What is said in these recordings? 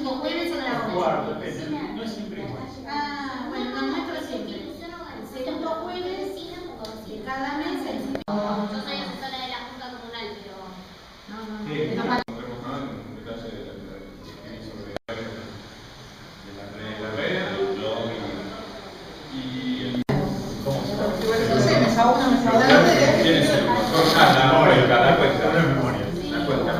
tipo jueves a la 8. Cuarto, depende, no es siempre igual. Ah, bueno, no nuestro siempre. El segundo jueves de cada mes. Yo soy asesora de la Junta Comunal, pero... No. En detalle de la red, el blog y ¿cómo se llama? No sé, mesa 1, mesa 2. ¿Quién es el mejor? La memoria, cada cuenta. Una memoria. La cuenta.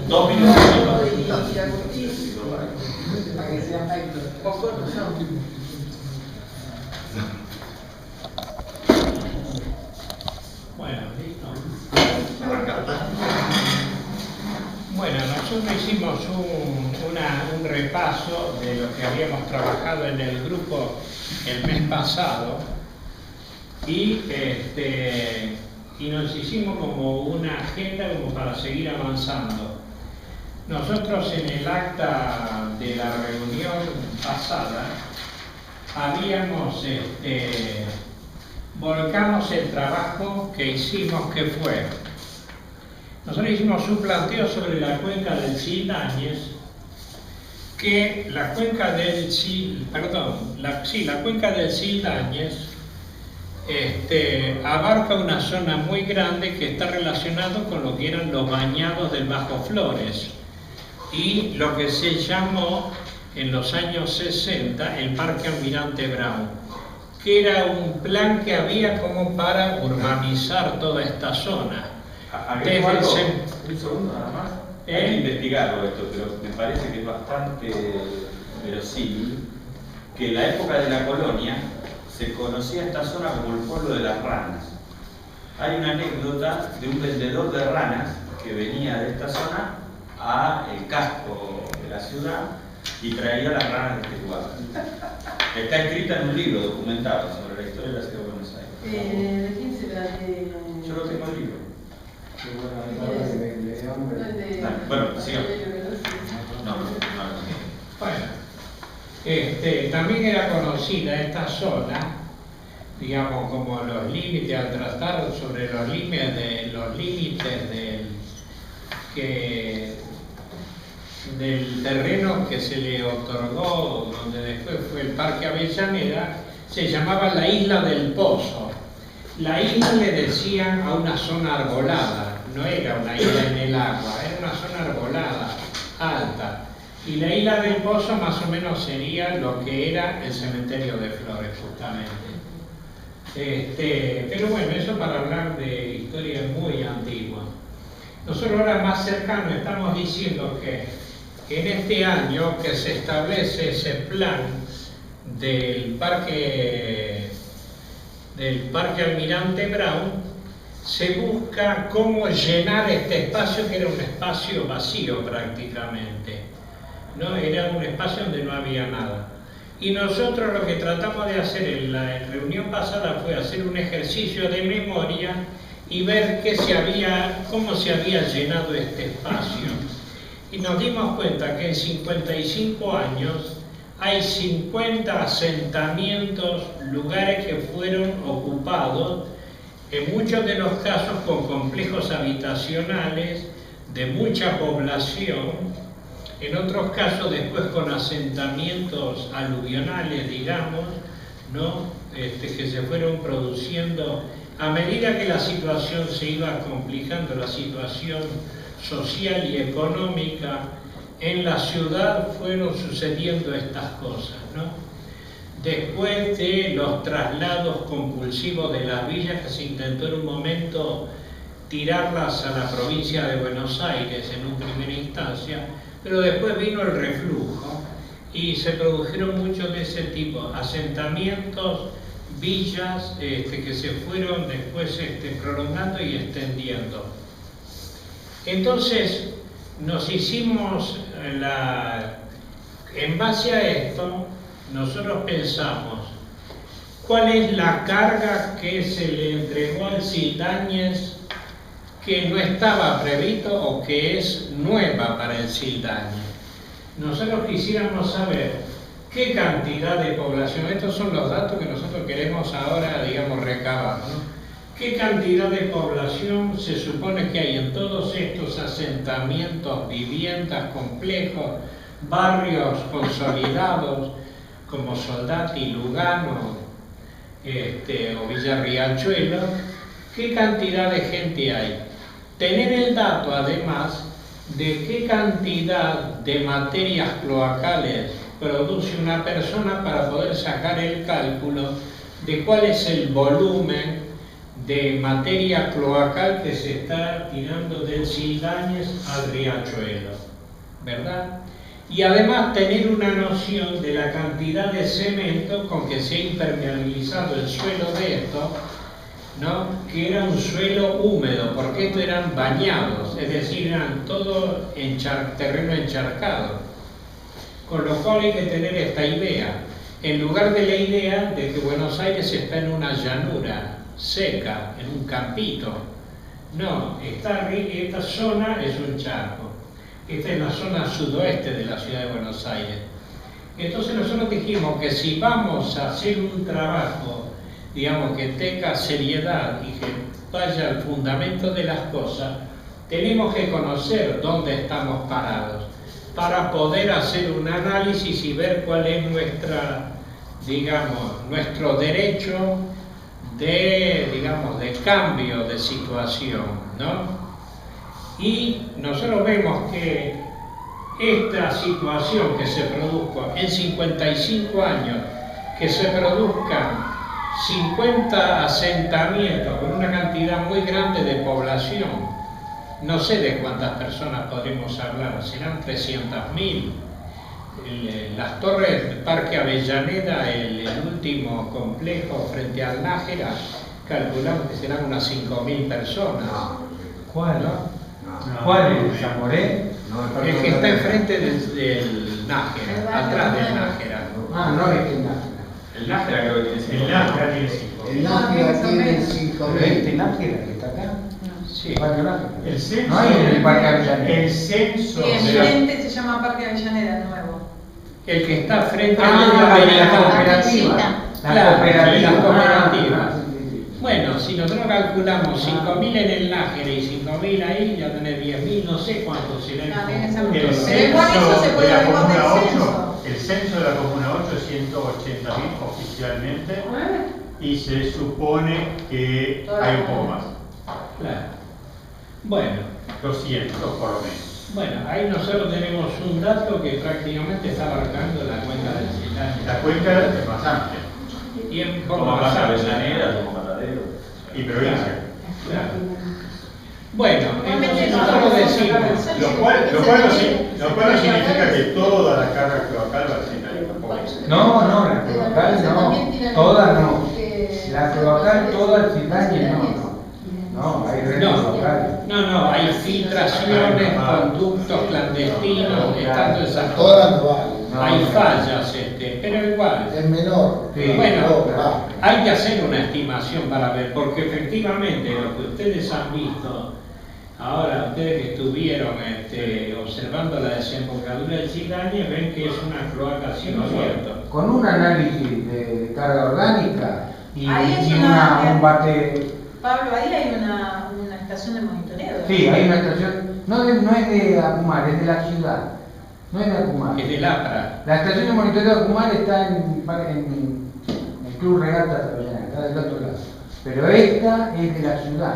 Dos minutos. Bueno, listo. Bueno, nosotros hicimos un repaso de lo que habíamos trabajado en el grupo el mes pasado y nos hicimos como una agenda como para seguir avanzando. Nosotros en el acta de la reunión pasada habíamos volcamos el trabajo que hicimos, que fue: nosotros hicimos un planteo sobre la cuenca del Sildañez, que la cuenca del Sildañez abarca una zona muy grande que está relacionado con lo que eran los bañados del Bajo Flores y lo que se llamó en los años 60 el Parque Almirante Brown, que era un plan que había como para urbanizar toda esta zona. Agrego algo, un segundo nada más. Hay que investigarlo esto, pero me parece que es bastante verosímil que en la época de la colonia se conocía esta zona como el pueblo de las ranas. Hay una anécdota de un vendedor de ranas que venía de esta zona a el casco de la ciudad y traía las ranas de este lugar. Está escrita en un libro documentado sobre la historia de la ciudad de Buenos Aires. ¿De quién será? Yo lo tengo el libro. Bueno, sigamos. No. Bueno, también era conocida esta zona, digamos, como los límites, al tratar sobre los límites del terreno que se le otorgó, donde después fue el Parque Avellaneda, se llamaba la Isla del Pozo. La isla le decían a una zona arbolada, no era una isla en el agua, era una zona arbolada, alta. Y la Isla del Pozo más o menos sería lo que era el cementerio de Flores, justamente. Pero bueno, eso para hablar de historias muy antiguas. Nosotros ahora más cercano estamos diciendo que en este año que se establece ese plan del Parque Almirante Brown, se busca cómo llenar este espacio, que era un espacio vacío prácticamente, ¿no? Era un espacio donde no había nada. Y nosotros lo que tratamos de hacer en la reunión pasada fue hacer un ejercicio de memoria y ver cómo se había llenado este espacio. Y nos dimos cuenta que en 55 años hay 50 asentamientos, lugares que fueron ocupados, en muchos de los casos con complejos habitacionales de mucha población, en otros casos después con asentamientos aluvionales, digamos, ¿no? Que se fueron produciendo a medida que la situación se iba complicando, la situación social y económica en la ciudad, fueron sucediendo estas cosas, ¿no? Después de los traslados compulsivos de las villas, que se intentó en un momento tirarlas a la provincia de Buenos Aires en una primera instancia, pero después vino el reflujo y se produjeron muchos de ese tipo, asentamientos, villas que se fueron después prolongando y extendiendo. Entonces nos hicimos en base a esto, nosotros pensamos cuál es la carga que se le entregó al Sildañez que no estaba previsto o que es nueva para el Sildañe. Nosotros quisiéramos saber qué cantidad de población, estos son los datos que nosotros queremos ahora, digamos, recabar, ¿no? ¿Qué cantidad de población se supone que hay en todos estos asentamientos, viviendas, complejos, barrios consolidados, como Soldati, Lugano, o Villa Riachuelo? ¿Qué cantidad de gente hay? Tener el dato, además, de qué cantidad de materias cloacales produce una persona para poder sacar el cálculo de cuál es el volumen de materia cloacal que se está tirando del Sildañez al Riachuelo, ¿verdad? Y además tener una noción de la cantidad de cemento con que se ha impermeabilizado el suelo de esto, ¿no? Que era un suelo húmedo, porque estos eran bañados, es decir, eran todo terreno encharcado. Con lo cual hay que tener esta idea, en lugar de la idea de que Buenos Aires está en una llanura seca, en un campito. No, esta zona es un charco. Esta es la zona sudoeste de la ciudad de Buenos Aires. Entonces nosotros dijimos que si vamos a hacer un trabajo, digamos, que tenga seriedad y que vaya al fundamento de las cosas, tenemos que conocer dónde estamos parados para poder hacer un análisis y ver cuál es nuestro derecho de cambio de situación, ¿no? Y nosotros vemos que esta situación que se produjo en 55 años, que se produzcan 50 asentamientos con una cantidad muy grande de población, no sé de cuántas personas podremos hablar, serán 300.000. Las torres del Parque Avellaneda, el último complejo frente al Nájera, calculamos que serán unas 5.000 personas. ¿Cuál? ¿No? ¿Cuál es? ¿Zamoré? El que está enfrente del Nájera, atrás del Nájera. No es que Nájera. El Nájera creo que tiene 5. El Nájera tiene 5. El Nájera tiene 5.000. ¿Pero este Nájera que está acá? Sí. ¿Parque Nájera? El censo, No hay en el Parque Avellaneda. el censo Sí, de la- enfrente se llama Parque Avellaneda Nuevo. El que está frente La cooperativa. Claro, cooperativa. la cooperativa. Sí. Bueno, si nosotros calculamos 5.000 en el Nájera y 5.000 ahí, ya tenés 10.000, no sé cuánto será el conjunto. el Pero igual eso se censo puede de la averiguar Comuna del 8, censo. el censo de la Comuna 8 es 180.000 oficialmente y se supone que hay un poco más, Claro. Bueno, 200 por lo menos. bueno, ahí nosotros tenemos un dato que prácticamente está abarcando la cuenca del Sildañez. La cuenca es más amplia Y en poco Como más pasa amplio. Avellaneda, como Matadero. y provincia. Claro. Bueno, entonces nosotros decimos, Lo cual no significa que toda la carga cloacal va a ser ahí tampoco. No, la cloacal no. Toda no. La cloacal toda el Sildañez no. No, hay redes locales. no, hay filtraciones, conductos clandestinos, estando esas Todas cosas. no valen. Hay fallas, pero igual. Es menor. Sí. Bueno, va. hay que hacer una estimación para ver, porque efectivamente lo que ustedes han visto, ahora ustedes que estuvieron observando la desembocadura del Sildañez, ven que es una cloaca a cielo abierto. Con un análisis de carga orgánica y Ahí es un bate. Pablo, ahí hay una estación de monitoreo. Sí, hay una estación. No es de Acumar, es de la ciudad. No es de Acumar. Es del APRA. La estación de monitoreo de Acumar está en el Club Regata Avellaneda, está del otro lado. Pero esta es de la ciudad.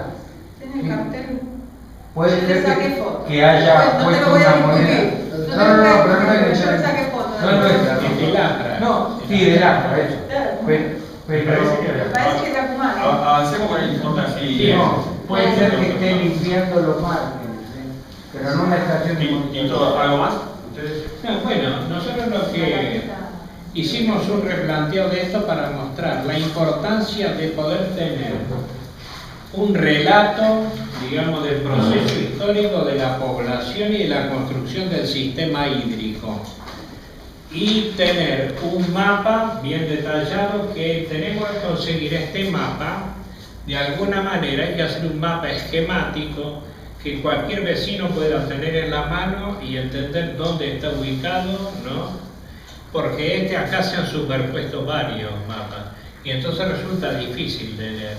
¿Tiene Sí. cartel? Puede Yo le ser saqué que, foto. que haya No te lo puesto voy a una moneda. discutir. No, te lo voy a pero no discutir, es yo le saqué foto. No es nuestra. Es del APRA. No, sí, del APRA, eso. Claro. Pero parece que Me parece que era Kumar. Avancemos con el informe así. no, puede ser que esté limpiando los márgenes, pero no una estación de ¿Y monitoreo. todo, algo más? ¿Ustedes? No, bueno, nosotros lo que hicimos un replanteo de esto para mostrar la importancia de poder tener un relato, digamos, del proceso histórico de la población y de la construcción del sistema hídrico. Y tener un mapa bien detallado, que tenemos que conseguir este mapa De alguna manera hay que hacer un mapa esquemático que cualquier vecino pueda tener en la mano y entender dónde está ubicado, ¿no? Porque acá se han superpuesto varios mapas y entonces resulta difícil de leer.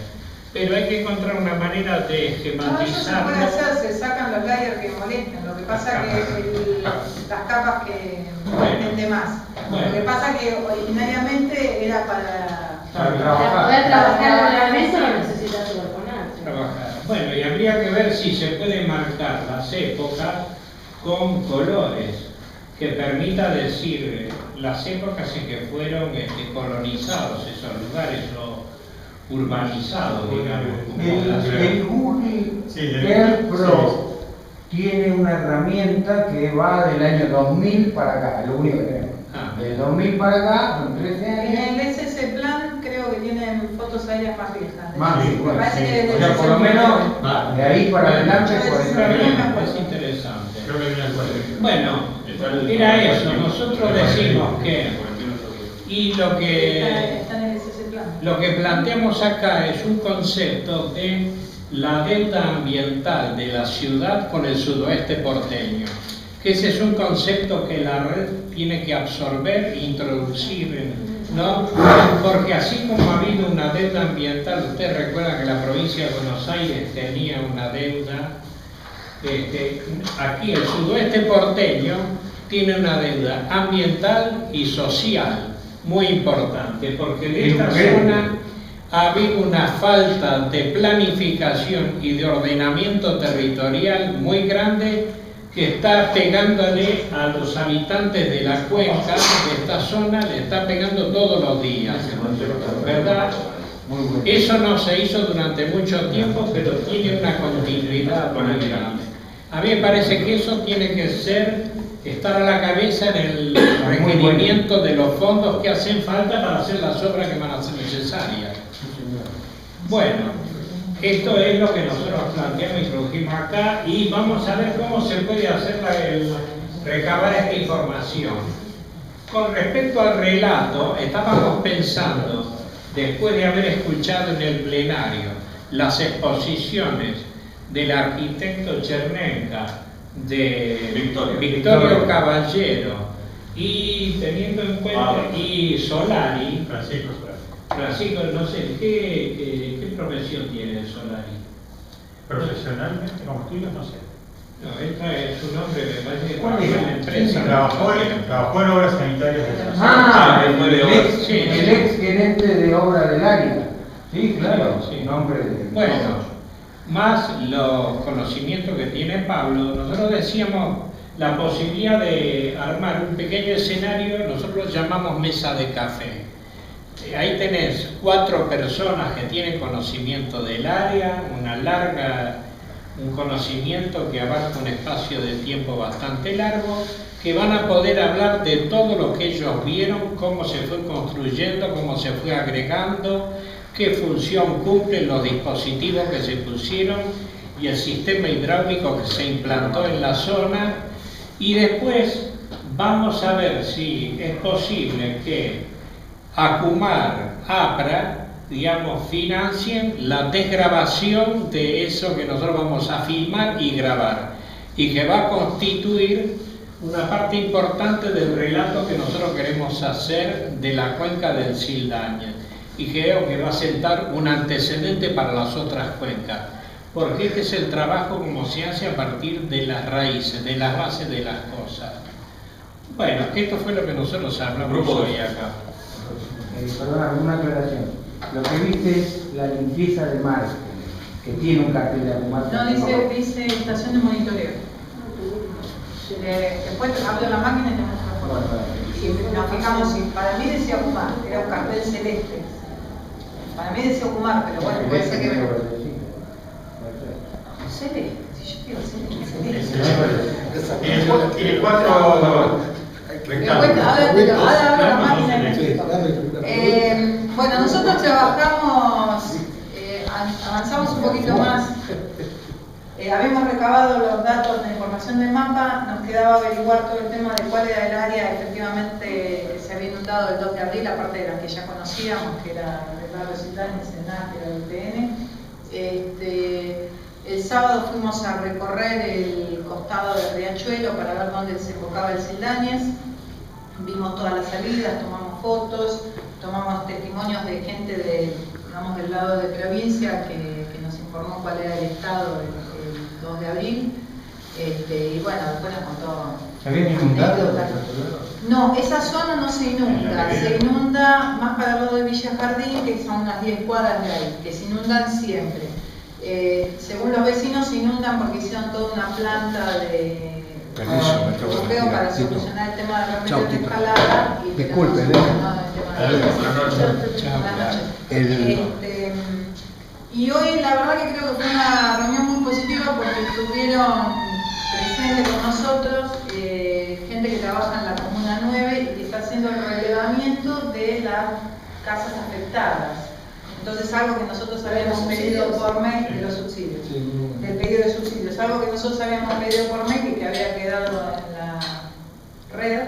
Pero hay que encontrar una manera de esquematizarlo. No, eso se puede hacer, se sacan los layers que molestan. Lo que pasa que las capas que molestan de más. Lo que pasa que originariamente era para poder trabajar realmente no necesitas superponerse. Trabajar. Bueno, y habría que ver si se puede marcar las épocas con colores que permita decir las épocas en que fueron colonizados esos lugares o urbanizados, digamos. El Google Earth Pro tiene una herramienta que va del año 2000 para acá, es lo único que tenemos. Del 2000 para acá, son 13 años. En el SS Plan creo que tienen fotos aéreas más viejas. Más Me viejas, parece que desde o sea, el por lo 69. menos de ahí para adelante Está bien, podemos. es interesante. Creo que viene al cuadro. Bueno, era eso, nosotros decimos que, y lo que Está en el SS Plan. Lo que planteamos acá es un concepto de la deuda ambiental de la ciudad con el sudoeste porteño, que ese es un concepto que la red tiene que absorber e introducir, ¿no? Porque así como ha habido una deuda ambiental, usted recuerda que la provincia de Buenos Aires tenía una deuda, aquí el sudoeste porteño tiene una deuda ambiental y social muy importante, porque en esta zona ha habido una falta de planificación y de ordenamiento territorial muy grande que está pegándole a los habitantes de la cuenca de esta zona, le está pegando todos los días, ¿verdad? Eso no se hizo durante mucho tiempo, pero tiene una continuidad muy grande. A mí me parece que eso tiene que estar a la cabeza en el requerimiento de los fondos que hacen falta para hacer las obras que van a ser necesarias. Bueno, esto es lo que nosotros planteamos y introdujimos acá y vamos a ver cómo se puede hacer recabar esta información. Con respecto al relato, estábamos pensando, después de haber escuchado en el plenario las exposiciones del arquitecto Chernenka, de Victorio Caballero y teniendo en cuenta y Solari, Francisco, no sé, ¿qué profesión tiene Solari? Profesionalmente, como estudios, no sé. No, esta es su nombre, me parece que ¿Cuál es? trabaja en la empresa. Trabajó en obras sanitarias de la El ex gerente de obra del área. Sí, claro, Sí. nombre de... Bueno, más los conocimientos que tiene Pablo, nosotros decíamos la posibilidad de armar un pequeño escenario, nosotros lo llamamos mesa de café. Ahí tenés 4 personas que tienen conocimiento del área, un conocimiento que abarca un espacio de tiempo bastante largo, que van a poder hablar de todo lo que ellos vieron, cómo se fue construyendo, cómo se fue agregando, qué función cumplen los dispositivos que se pusieron y el sistema hidráulico que se implantó en la zona. Y después vamos a ver si es posible que Acumar, APRA, digamos, financien la desgrabación de eso que nosotros vamos a filmar y grabar y que va a constituir una parte importante del relato que nosotros queremos hacer de la cuenca del Sildaña y creo que va a sentar un antecedente para las otras cuencas, porque este es el trabajo como se hace a partir de las raíces, de las bases de las cosas. Bueno, esto fue lo que nosotros hablamos hoy acá. Perdona, una aclaración. Lo que viste es la limpieza de Marte, que tiene un cartel de Acumar. No, dice estación de monitoreo. Después abro la máquina y te muestro la foto. Si nos fijamos, si para mí decía Acumar, era un cartel celeste. Para mí decía Acumar, pero bueno, puede ser que... Celeste, si yo digo celeste. Tiene 4 rectángulos. Ahora abro la máquina y me explico. Bueno, nosotros trabajamos, avanzamos un poquito más. Habíamos recabado los datos de información del mapa, nos quedaba averiguar todo el tema de cuál era el área efectivamente se había inundado el 2 de abril, aparte de las que ya conocíamos, que era el barrio Sildaña, el SENAC, el UTN. El sábado fuimos a recorrer el costado del riachuelo para ver dónde desembocaba el Sildañez. Vimos todas las salidas, tomamos fotos, tomamos testimonios de gente del lado de provincia que nos informó cuál era el estado el 2 de abril. Y bueno, después nos contó. ¿Se habían inundado? No, esa zona no se inunda, se inunda más para el lado de Villa Jardín, que son unas 10 cuadras de ahí, que se inundan siempre. Según los vecinos se inundan porque hicieron toda una planta de europeo para solucionar el tema de remedios de escalada. Disculpe, y hoy la verdad que creo que fue una reunión muy positiva porque estuvieron presentes con nosotros gente que trabaja en la Comuna 9 y que está haciendo el relevamiento de las casas afectadas. Entonces, algo que nosotros habíamos pedido por mail, de los subsidios, del pedido de subsidios, algo que nosotros habíamos pedido por mail y que había quedado en la red,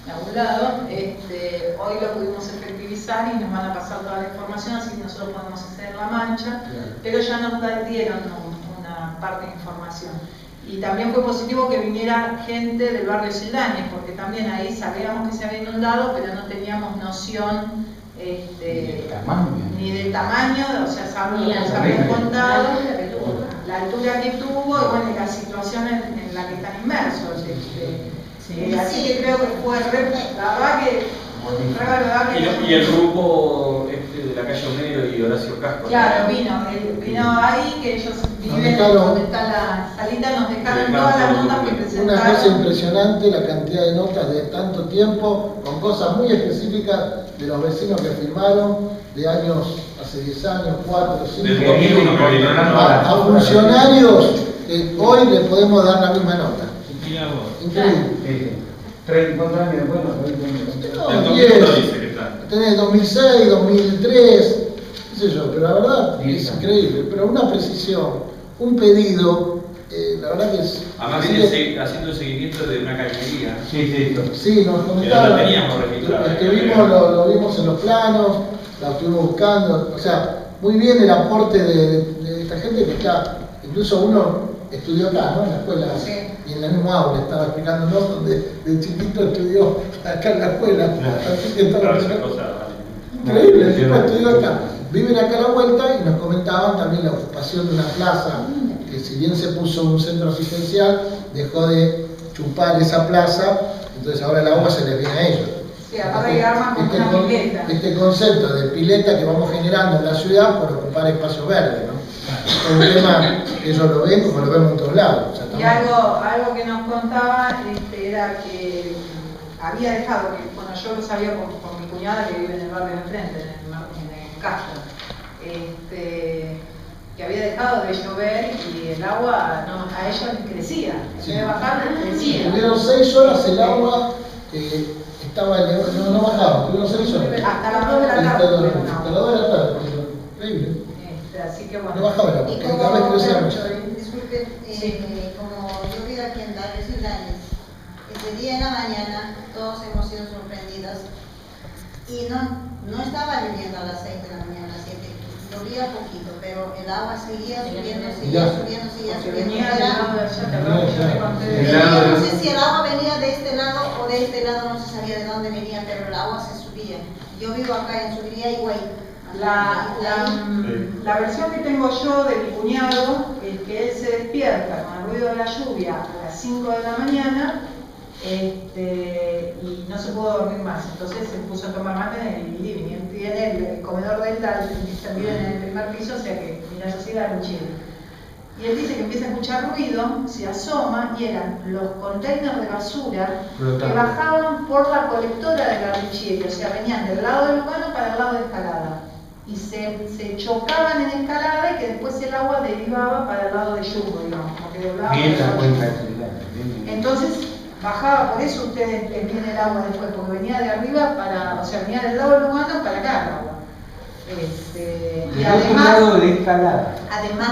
a un lado, hoy lo pudimos efectivizar y nos van a pasar toda la información, así que nosotros podemos hacer la mancha, pero ya nos dieron una parte de información. Y también fue positivo que viniera gente del barrio Sildañez, porque también ahí sabíamos que se había inundado, pero no teníamos noción ni del tamaño, o sea, sabíamos lo que nos habían contado, la altura que tuvo y bueno, la situación en la que están inmersos. Así que creo que fue la verdad que re valorable. Y el grupo de la calle Homero y Horacio Casco. Claro, vino ahí, que ellos viven donde está la salita, nos dejaron todas las notas que presentaron. Una cosa impresionante, la cantidad de notas de tanto tiempo, con cosas muy específicas de los vecinos que firmaron, de años, hace 10 años, 4, 5, a funcionarios que hoy le podemos dar la misma nota. Increíble. 30 años, bueno, no, 10, tenés 2006, 2003, qué sé yo, pero la verdad es increíble, pero una precisión, un pedido, la verdad que es... Además viene haciendo el seguimiento de una cañería. Sí, nos comentaron, lo teníamos registrado. Lo vimos en los planos, la estuvimos buscando, o sea, muy bien el aporte de esta gente que está, incluso uno estudió acá, ¿no? En la escuela, y en la misma aula, estaba explicándonos donde de chiquito estudió acá en la escuela. Así que increíble, el tipo estudió acá. Viven acá a la vuelta y nos comentaban también la ocupación de una plaza, que si bien se puso un centro asistencial, dejó de chupar esa plaza, entonces ahora el agua se les viene a ellos. Sí, aparte de armas con una pileta. Este concepto de pileta que vamos generando en la ciudad por ocupar espacios verdes, ¿no? Es un tema que ellos lo ven como lo vemos en todos lados. O sea, y algo que nos contaba era que había dejado, que bueno, yo lo sabía por mi cuñada que vive en el barrio de enfrente, en el Castro, que había dejado de llover y el agua a ellos les crecía, en vez de bajar les crecía. Tuvieron 6 horas el agua, estaba no bajaba, tuvieron 6 horas. Hasta las 2 de la tarde. Hasta las 2 de la tarde, increíble. Así que bueno. No bajaba el agua, cada vez crecía mucho. Disculpe, como yo vivo aquí en Barrio Sildañez, ese día en la mañana todos hemos sido sorprendidos y no estaba lloviendo a las 6 de la mañana, a las 7, llovía poquito, pero el agua seguía subiendo. Yo no sé si el agua venía de este lado o de este lado, no se sabía de dónde venía, pero el agua se subía. Yo vivo acá en Subiría y Güey. La versión que tengo yo de mi cuñado es que él se despierta con el ruido de la lluvia a las 5 de la mañana y no se pudo dormir más, entonces se puso a tomar mate en el living. Él tiene el comedor del vive en el primer piso, o sea que mira, yo sí la luchera. Y él dice que empieza a escuchar ruido, se asoma y eran los containers de basura que bajaban por la colectora de la Richieri, o sea, venían del lado del urbano para el lado de Escalada. Y se chocaban en Escalada y que después el agua derivaba para el lado de Yugo, digamos, como que doblaba. Entonces bajaba, por eso ustedes viene el agua después, porque venía de arriba o sea, venía del lado del urbano para acá el agua. Y además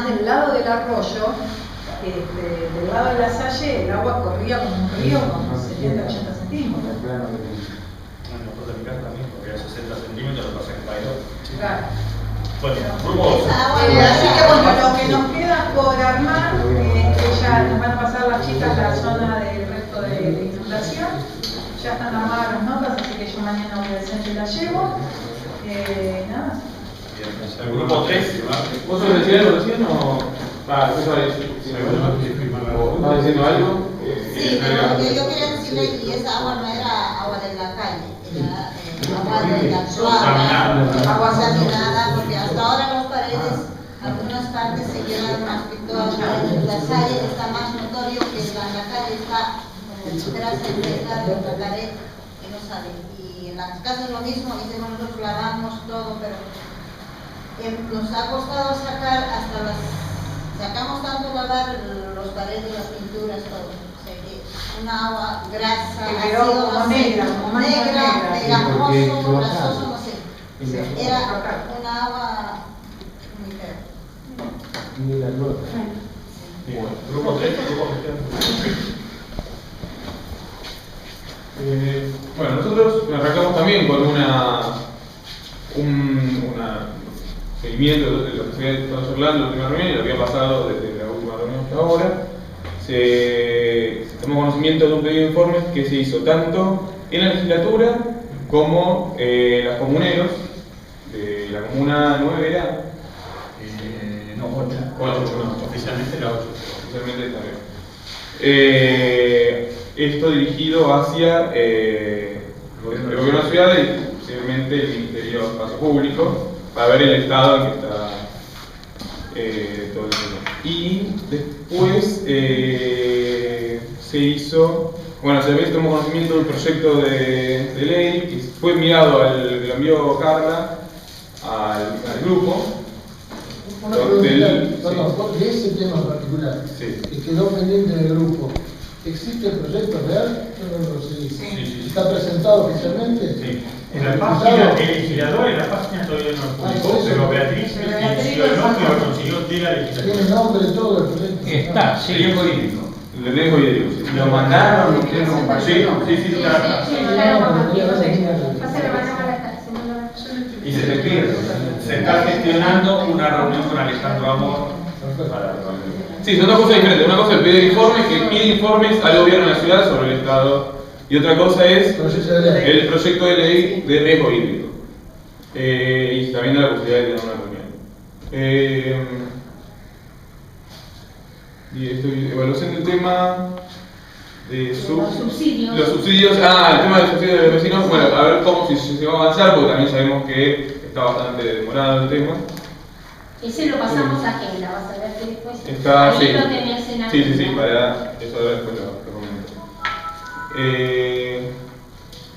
del lado del arroyo, del lado de la Salle, el agua corría como un río con 70-80 centímetros. Nosotros en mi casa también, porque era 60 centímetros, lo pasé en Pairo. Claro. Así que bueno, lo que nos queda por armar, que ya nos van a pasar las chicas la zona del resto de inundación. Ya están armadas las notas, así que yo mañana voy a decir que las llevo. Nada más. El grupo 3. ¿Vos sos decir recién o...? ¿Estás diciendo algo? Sí, pero lo que yo quería decirle que esa agua no era agua de la calle, era agua de la cloaca, agua salinada, porque hasta ahora las paredes, algunas partes se quedan más que todas las paredes. La calle está más notorio que la calle está como grasa infectada de la pared que no sale. Y en las casas lo mismo, hicimos nosotros, lavamos todo, pero nos ha costado sacar hasta las... Sacamos tanto lavar los paredes, las pinturas, todo. O sea que una agua grasa, que quedó como negra, pegajoso, grasoso, no sé. Era una agua muy fea. Ni la nueva. Grupo 3, grupo Bueno, nosotros arrancamos también con un seguimiento de lo que estamos hablando en la última reunión y lo que ha pasado desde la última reunión hasta ahora. Se tomó conocimiento de un pedido de informes que se hizo tanto en la legislatura como las comuneros de la comuna 9 era. No, 8. Oficialmente la 8. Oficialmente también. Esto dirigido hacia el gobierno de la ciudad y posiblemente el Ministerio de Espacio Público para ver el estado en que está todo el tema. Y después se hizo, bueno, se tomó conocimiento del proyecto de ley que fue enviado, lo envió Carla al grupo. Una pregunta, perdón, de ese tema en particular, que quedó pendiente en el grupo, ¿existe el proyecto real? No lo sé. Sí. ¿Está presentado oficialmente? Sí. En la página, el legislador en la página todavía no lo publicó, pero Beatriz inició el nombre y lo consiguió de la legislatura. Tiene nombre todo el proyecto. Está, sí. El jurídico. El riesgo hídrico, sí. ¿Lo mandaron? Sí, está. Y se te pierde. Se está gestionando una reunión con Alejandro Amor para... Sí, son dos cosas diferentes. Una cosa es pedir informes, que pide informes al gobierno de la ciudad sobre el estado. Y otra cosa es el proyecto de ley de riesgo hídrico. Y también da la posibilidad de tener una reunión. Y esto, evaluación del tema de Los subsidios. los subsidios. El tema de los subsidios de los vecinos. Bueno, a ver cómo si se va a avanzar, porque también sabemos que está bastante demorado el tema. Ese lo pasamos a agenda, vas a ver que después Está, ahí sí. lo tenés en Sí, agenda. para eso ahora después lo comento.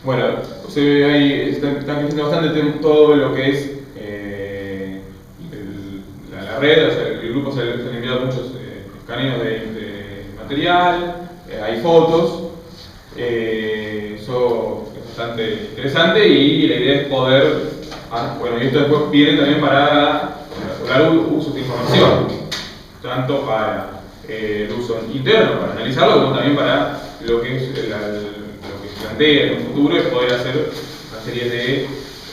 Bueno, están creciendo bastante todo lo que es la red, o sea, el grupo se han enviado muchos escaneos de material, hay fotos, eso es bastante interesante y la idea es poder, bueno, y esto después viene también para dar uso de información, tanto para el uso interno, para analizarlo, como también para lo que es lo que se plantea en un futuro, es poder hacer una serie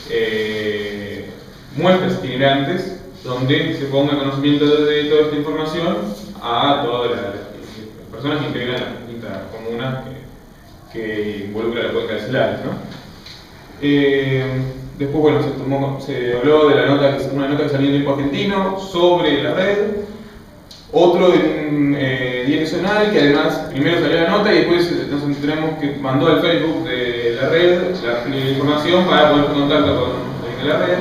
de muestras itinerantes donde se ponga conocimiento de toda esta información a todas las personas que integran las distintas comunas que involucran la cuenca de Celares, ¿no? Después, bueno, se habló de una nota que salió en Tiempo Argentino sobre la red, otro de un diario nacional que además primero salió la nota y después nos enteramos que mandó al Facebook de la red la información para poner en contacto con alguien de la red.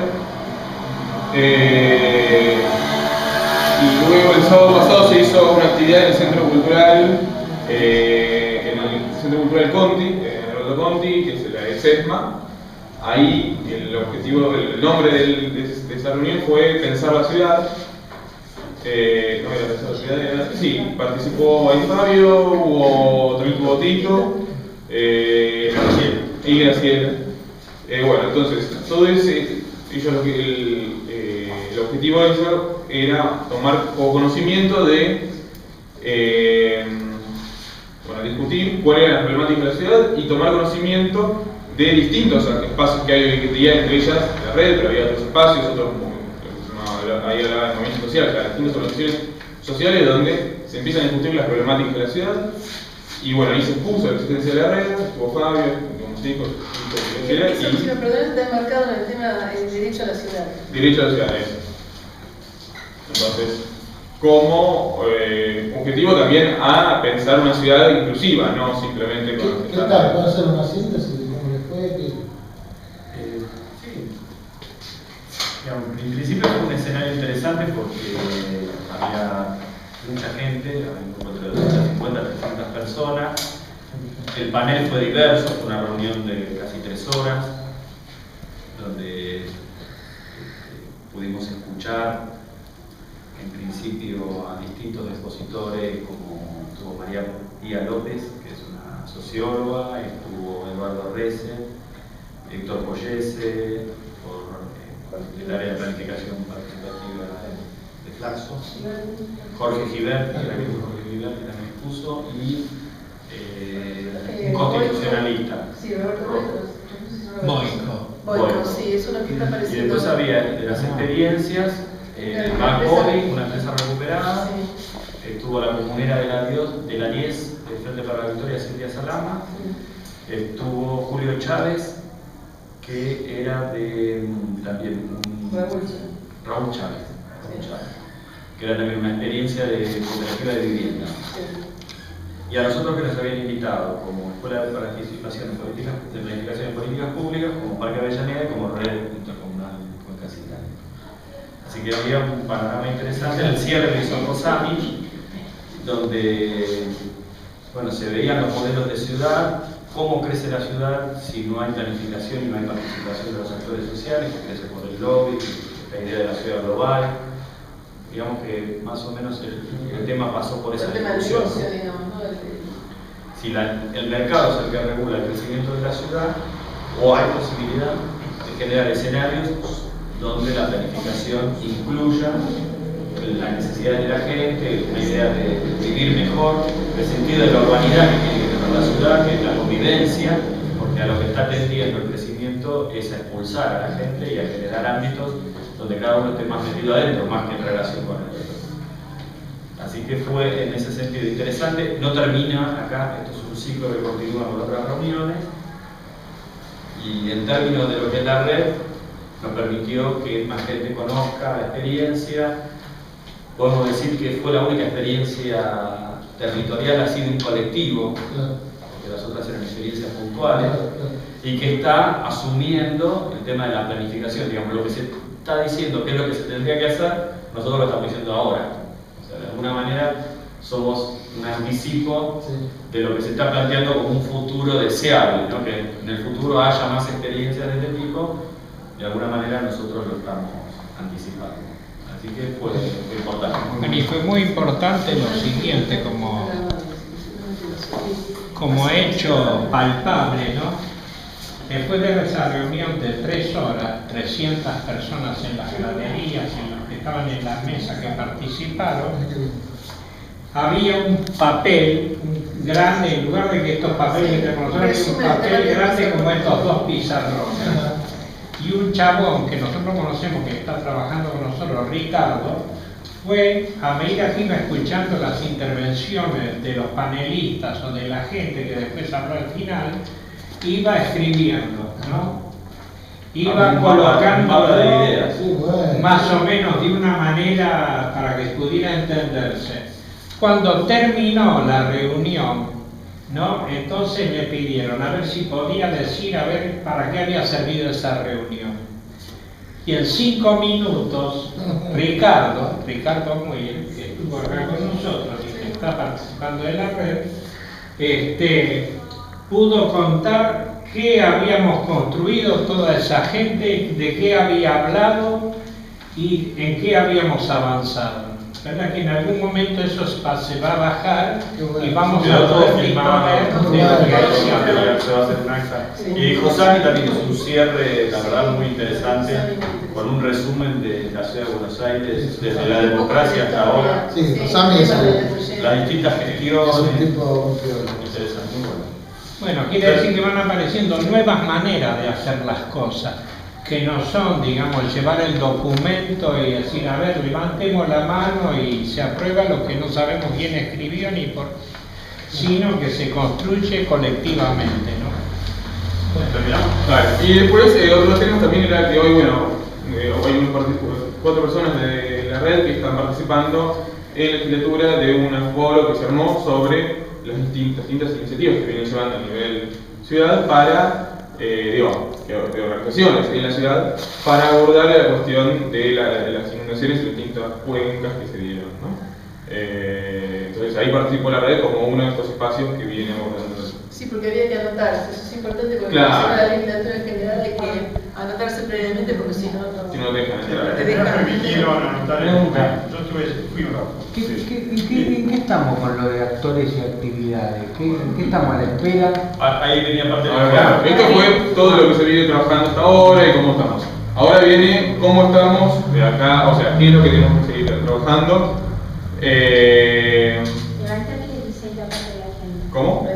Y luego el sábado pasado se hizo una actividad en el Centro Cultural, Conti, en Alberto Conti, que es la de SESMA. Ahí el nombre de esa reunión fue Pensar la Ciudad. No era Pensar la Ciudad, sí, participó ahí Fabio, también tuvo Tito, y Graciela. Bueno, entonces, todo ese, el objetivo de eso era tomar conocimiento de, discutir cuál era la problemática de la ciudad y tomar conocimiento de distintos espacios que hay hoy en día, entre ellas la red, pero había otros espacios, otros como lo que se llama ahí hablaba de movimientos sociales, las distintas organizaciones sociales donde se empiezan a discutir las problemáticas de la ciudad. Y bueno, ahí se expuso la existencia de la red, estuvo Fabio, como chicos, Si me perdón, está enmarcado en el tema del derecho a la ciudad. Derecho a la ciudad, eso. Entonces, como objetivo también a pensar una ciudad inclusiva, no simplemente con... ¿Qué tal? ¿Puedo hacer una síntesis de cómo les fue? Sí. Digamos, en principio fue un escenario interesante porque había mucha gente, había un grupo de 250 a 300 personas. El panel fue diverso, fue una reunión de casi 3 horas, donde pudimos escuchar en principio a distintos expositores, como estuvo María Pía López, que es una socióloga, estuvo Eduardo Rece, Héctor Poyese, por el área de planificación participativa de Flaxo, Jorge Giberti, que también expuso, y un constitucionalista. Sí, Roberto Boico, sí, eso es lo que está apareciendo. Y después había de las experiencias, Bancovi, una empresa recuperada, estuvo la comunera de la NIES, del Frente para la Victoria, Silvia Salama, estuvo Julio Chávez, que era de también Raúl Chávez, que era también una experiencia de cooperativa de vivienda. Y a nosotros que nos habían invitado como Escuela de Participación en Políticas, de Planificación en Políticas Públicas, como Parque Avellaneda y como Red Intercomunal Cuenca Citral. Así que había un panorama interesante. El cierre lo hizo Rosami, donde bueno, se veían los modelos de ciudad, cómo crece la ciudad si no hay planificación y no hay participación de los actores sociales, que crece por el lobby, la idea de la ciudad global. Digamos que más o menos el tema pasó por esa discusión. Si el mercado es el que regula el crecimiento de la ciudad, o hay posibilidad de generar escenarios donde la planificación incluya las necesidades de la gente, una idea de vivir mejor, el sentido de la urbanidad que tiene que tener la ciudad, que es la convivencia, porque a lo que está tendiendo el crecimiento es a expulsar a la gente y a generar ámbitos donde cada uno esté más metido adentro, más que en relación con el otro. Así que fue en ese sentido interesante. No termina acá, esto es un ciclo que continúa con otras reuniones, y en términos de lo que es la red, nos permitió que más gente conozca la experiencia. Podemos decir que fue la única experiencia territorial así de un colectivo, porque las otras eran experiencias puntuales, y que está asumiendo el tema de la planificación, digamos, lo que se está diciendo que es lo que se tendría que hacer, nosotros lo estamos diciendo ahora. O sea, de alguna manera somos un anticipo de lo que se está planteando como un futuro deseable, ¿no? Que en el futuro haya más experiencias de este tipo, de alguna manera nosotros lo estamos anticipando. Así que fue importante. Bueno, y fue muy importante lo siguiente como hecho palpable, ¿no? Después de esa reunión de 3 horas, 300 personas en las graderías, en los que estaban en las mesas que participaron, había un papel grande, en lugar de que estos papeles que nosotros había un papel grande como estos 2 pizarrones. Y un chabón que nosotros conocemos, que está trabajando con nosotros, Ricardo, fue, a medida que iba escuchando las intervenciones de los panelistas o de la gente que después habló al final, iba escribiendo, ¿no? Iba colocando más o menos de una manera para que pudiera entenderse. Cuando terminó la reunión, ¿no? Entonces le pidieron a ver si podía decir a ver para qué había servido esa reunión. Y en 5 minutos, Ricardo Muir, que estuvo acá con nosotros y que está participando de la red, pudo contar qué habíamos construido toda esa gente, de qué había hablado y en qué habíamos avanzado. ¿Verdad que en algún momento eso se va a bajar y vamos a poder disponer de lo que ahí se habla? Y Josami también hizo un cierre, la verdad, muy interesante, con un resumen de la ciudad de Buenos Aires, desde la democracia hasta ahora. Sí, Josami es las distintas gestiones. Es un tipo interesante, muy bueno. Bueno, quiere decir que van apareciendo nuevas maneras de hacer las cosas. que no son, digamos, llevar el documento y decir, a ver, levantemos la mano y se aprueba lo que no sabemos quién escribió ni por, sino que se construye colectivamente, ¿no? Vale. Y después, otros temas también era que hoy, bueno, hay 4 personas de la red que están participando en la legislatura de un foro que se armó sobre las distintas iniciativas que vienen llevando a nivel ciudad para de organizaciones en la ciudad para abordar la cuestión de las inundaciones en distintas cuencas que se dieron, ¿no? Entonces ahí participó la red como uno de estos espacios que viene abordando. Sí, porque había que anotarse, eso es importante porque claro. la legislatura en general hay que anotarse previamente porque si no, si no dejan entrar. ¿En qué estamos con lo de actores y actividades? ¿En qué estamos a la espera? Ahí venía parte de claro. Esto fue todo lo que se viene trabajando hasta ahora y cómo estamos. Ahora viene cómo estamos de acá, o sea, qué es lo que tenemos que seguir trabajando. ¿Cómo?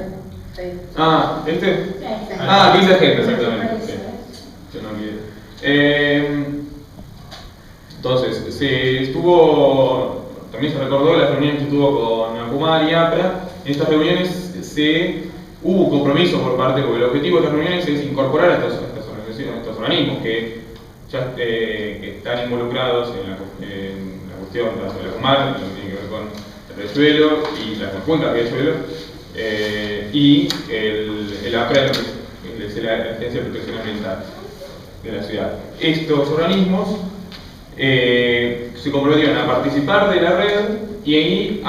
Ah, ¿este? Ah, 15 agenda, exactamente. Sí. Yo no quiero. Entonces, también se recordó las reuniones que tuvo con ACUMAR y APRA. En estas reuniones hubo un compromiso por parte, porque el objetivo de estas reuniones es incorporar a estas organizaciones, a estos organismos que ya que están involucrados en la cuestión de la ACUMAR, lo que tiene que ver con el riachuelo y las cuencas del riachuelo, y el APRA, que es la Agencia de Protección Ambiental de la ciudad. Estos organismos se comprometieron a participar de la red y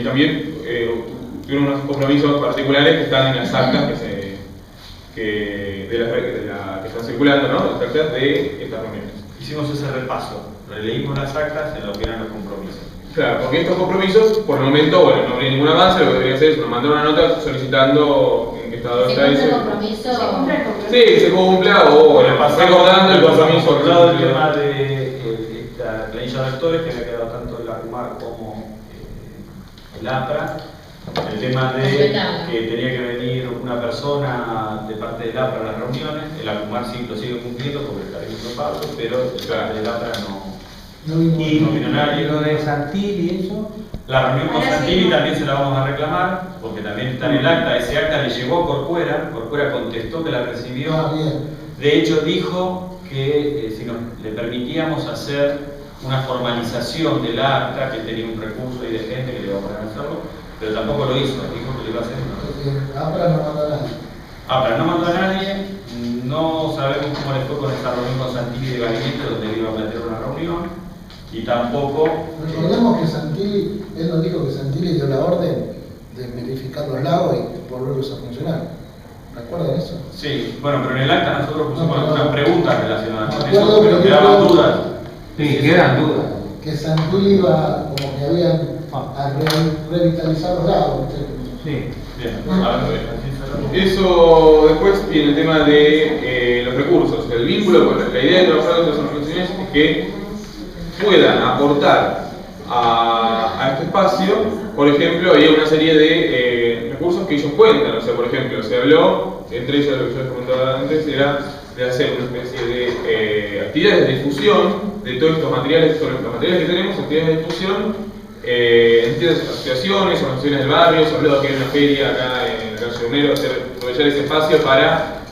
también tuvieron unos compromisos particulares que están en las actas que están circulando, ¿no? Las actas de estas reuniones. Hicimos ese repaso, releímos las actas en lo que eran los compromisos. Claro, porque estos compromisos, por el momento, bueno, no habría ningún avance, lo que debería hacer es nos mandar una nota solicitando en qué estado está ese. Sí, se cumpla o recordando el compromiso. Recordado el tema de esta planilla de actores que había quedado tanto el ACUMAR como el APRA. El tema de que tenía que venir una persona de parte del APRA a las reuniones. El ACUMAR sí lo sigue cumpliendo porque está bien Pablo, pero de parte del APRA no vino nadie. Lo de Santilli y eso. La reunión con Santilli también se la vamos a reclamar, porque también está en el acta. Ese acta le llegó a Corcuera contestó que la recibió. De hecho, dijo que si le permitíamos hacer una formalización del acta, que tenía un recurso y de gente que le iba a poder hacerlo, pero tampoco lo hizo, dijo que lo iba a hacer. APRA no mandó a nadie. APRA no mandó a nadie, no sabemos cómo le fue con esta reunión con Santilli de gabinete, donde le iba a plantear una reunión. Y tampoco... Recordemos que Santilli, él nos dijo que Santilli dio la orden de verificar los lagos y volverlos a funcionar. ¿Recuerdan eso? Sí, bueno, pero en el acta nosotros pusimos algunas preguntas relacionadas con eso, pero pero quedaban dudas. Sí, quedan dudas. Que Santilli iba, como que habían a revitalizar los lagos. Sí. Bien. Eso después viene el tema de los recursos. El vínculo con la idea de trabajar con las organizaciones es que puedan aportar a este espacio. Por ejemplo, había una serie de recursos que ellos cuentan. O sea, por ejemplo, se habló, entre ellos lo que yo les comentaba antes, era de hacer una especie de actividades de difusión de todos estos materiales, sobre los materiales que tenemos, actividades de difusión en distintas asociaciones, organizaciones del barrio. Se habló de que hay una feria acá en el calle Unero, aprovechar ese espacio para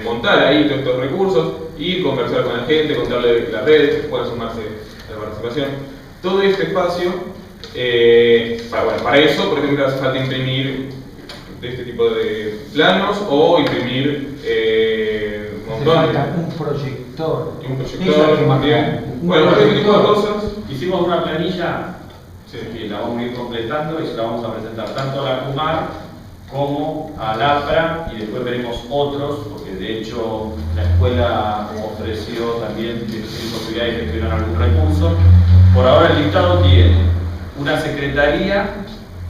montar ahí todos estos recursos y conversar con la gente, contarle las redes, que puedan sumarse a la participación. Todo este espacio, para eso, por ejemplo, hace falta imprimir este tipo de planos o imprimir montones. Un proyector. Y un proyector también. Bueno, este tipo de cosas. Hicimos una planilla que la vamos a ir completando y se la vamos a presentar tanto a la ACUMAR como al APRA, y después veremos otros, porque de hecho la escuela ofreció también posibilidad de gestionar algún recurso. Por ahora el listado tiene una secretaría,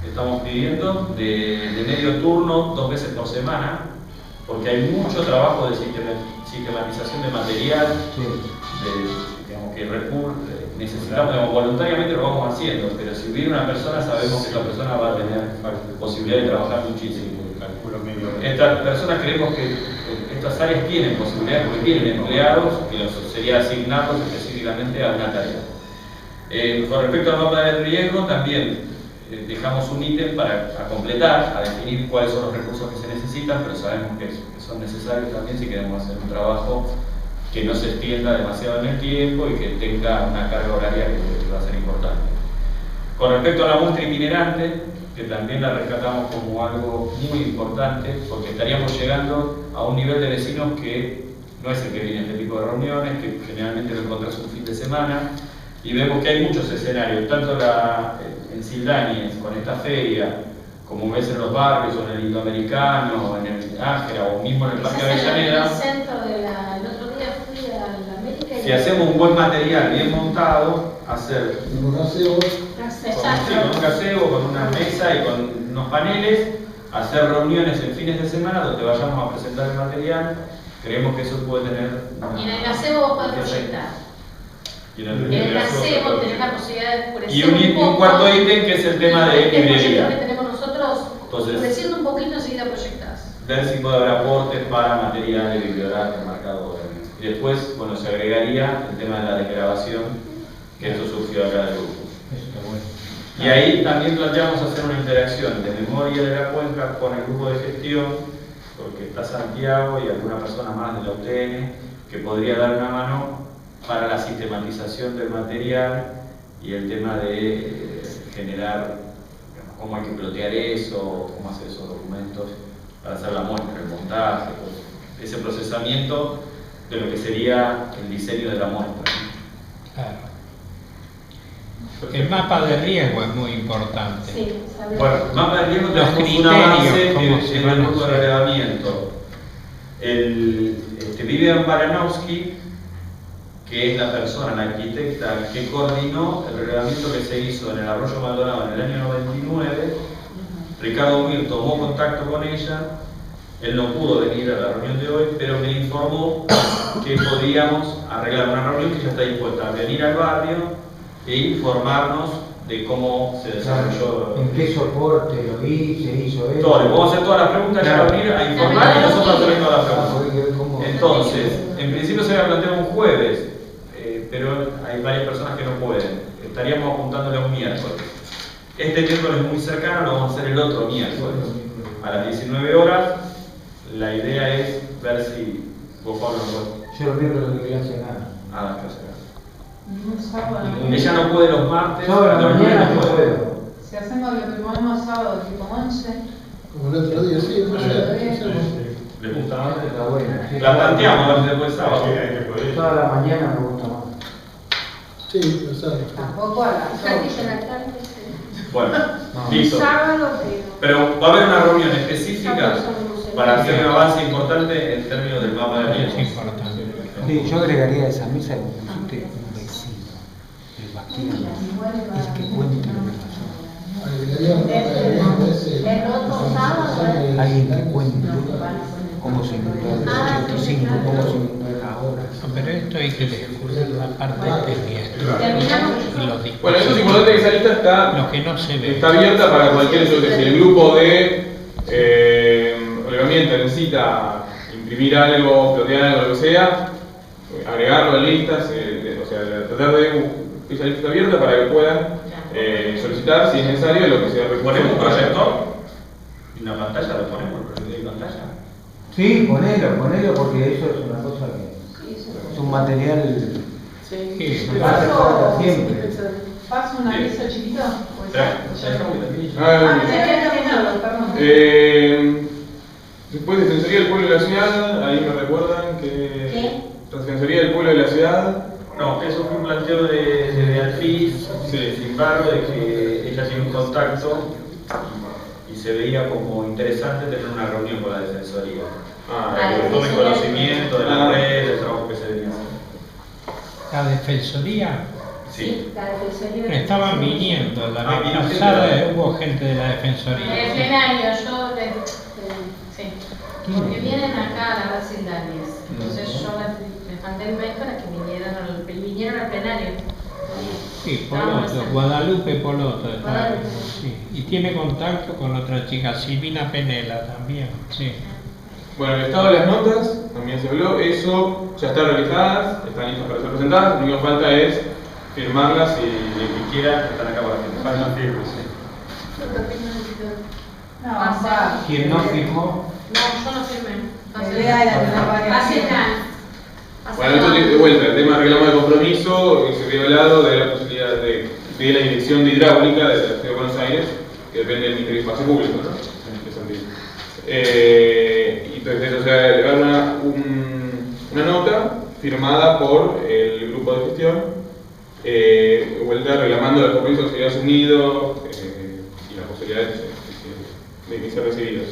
estamos pidiendo, de medio turno, 2 veces por semana, porque hay mucho trabajo de sistematización de material, digamos que necesitamos, voluntariamente lo vamos haciendo, pero si hubiera una persona, sabemos que esta persona va a tener posibilidad de trabajar muchísimo. Estas personas creemos que estas áreas tienen posibilidades porque tienen empleados y los sería asignarlos específicamente a una tarea. Con respecto al mapa del riesgo, también dejamos un ítem para completar, a definir cuáles son los recursos que se necesitan, pero sabemos que son necesarios también si queremos hacer un trabajo que no se extienda demasiado en el tiempo y que tenga una carga horaria que va a ser importante. Con respecto a la muestra itinerante, que también la rescatamos como algo muy importante, porque estaríamos llegando a un nivel de vecinos que no es el que viene a este tipo de reuniones, que generalmente lo encontrás un fin de semana, y vemos que hay muchos escenarios, tanto en Sildañez, con esta feria, como ves en los barrios, o en el Indoamericano, en el Ángela, o mismo en el Parque Avellaneda. El otro día fui a la América y... Si hacemos un buen material bien montado, hacer Un gazebo. con un gazebo, con una mesa y con unos paneles, hacer reuniones en fines de semana donde vayamos a presentar el material, creemos que eso puede tener... Y en el gazebo vos podés proyectar. Y en el gazebo tenés la posibilidad de oscurecer y un cuarto ítem que es el tema de librería. que tenemos nosotros, Entonces, oscureciendo un poquito enseguida proyectás. Ver si puede haber aportes para materiales, bibliografía, marcadores. Y después, bueno, se agregaría el tema de la desgrabación, que esto surgió acá del grupo. Y ahí también planteamos hacer una interacción de memoria de la cuenca con el grupo de gestión, porque está Santiago y alguna persona más de la UTN que podría dar una mano para la sistematización del material y el tema de generar, digamos, cómo hay que plotear eso, cómo hacer esos documentos para hacer la muestra, el montaje, pues, ese procesamiento de lo que sería el diseño de la muestra. Claro. El mapa de riesgo es muy importante. Sí, bueno, el mapa de riesgo los tenemos una base criterios, que es el grupo de relevamiento. Vivian Baranowski, que es la persona, la arquitecta que coordinó el relevamiento que se hizo en el Arroyo Maldonado en el año 99. Ricardo Mir tomó contacto con ella, él no pudo venir a la reunión de hoy, pero me informó que podíamos arreglar una reunión que ya está dispuesta a venir al barrio e informarnos de cómo se desarrolló. ¿En qué soporte lo hice? ¿Hizo eso? Todo, le podemos hacer todas las preguntas, ya va a venir a informar y nosotros hacemos todas las preguntas. Entonces, en principio se había planteado un jueves, pero hay varias personas que no pueden. Estaríamos apuntándole a un miércoles. Este miércoles muy cercano lo vamos a hacer el otro miércoles, a las 19 horas. La idea es ver si vos, Pablo, no podés. Yo el miércoles no quería hacer nada. Ah, no hacer nada. Ella no puede los martes, la mañana no puedo. Si hacemos lo que ponemos sábado, tipo 11. Como el otro día, sí, no sé. ¿Le gusta? Está bueno. La planteamos a ver si después sábado. Toda la mañana me gusta más. Sí, lo sabes. Tampoco a las 8. Bueno, listo. Sábado, Pero va a haber una reunión específica para hacer un avance importante en términos del mapa de riesgo. Sí, yo agregaría a esa mesa como pusiste un vecino, el vaquero, el que cuente lo que pasó. Alguien que cuente cómo se inundó el 85, cómo se inundó ahora. Pero esto hay que descubrir la parte técnica. Bueno, eso es importante que esa lista está abierta para cualquier, si el grupo de relevamiento necesita imprimir algo, plotear algo, lo que sea, agregarlo a listas, o sea, tratar de esa lista abierta para que puedan solicitar, si es necesario, lo que sea. ¿Ponemos un proyector? ¿Y una pantalla? ¿Lo ponemos el proyector y pantalla? Sí, ponelo, porque eso es una cosa que es un material que nos hace falta siempre. ¿Paso un aviso chiquito? Después de Defensoría del Pueblo de la Ciudad, ahí me recuerdan que... ¿Qué? Defensoría del Pueblo de la Ciudad. No, eso fue un planteo de Beatriz, sin embargo, de que ella tiene un contacto y se veía como interesante tener una reunión con la Defensoría. Que tome conocimiento de la red, del trabajo que se venía haciendo. La Defensoría. Sí. La Defensoría. Estaban viniendo, la vez pasada hubo gente de la Defensoría. El plenario, sí. Porque vienen acá a la base de Daniels. Entonces yo les mandé el mail para que vinieran al plenario. Sí, Poloto, Guadalupe Poloto. Sí. Y tiene contacto con otra chica, Silvina Penela también. Sí. Bueno, el estado de las notas, también se habló, eso ya está realizadas, están listas para ser presentadas, lo único que falta es firmarlas y el que quiera están acá para firmar. Faltan firmas, sí. ¿Quién no firmó? No, yo no firmé. Así Bueno, esto de vuelta, el tema del reclamo de compromiso se quedó de lado de la posibilidad de la dirección de hidráulica de la Ciudad de Buenos Aires, que depende del Ministerio de Espacio Público, ¿no? En este sentido. Y entonces eso se va a elevar una nota firmada por el grupo de gestión, de vuelta reclamando el compromiso que se había asumido y la posibilidad de ser recibidos.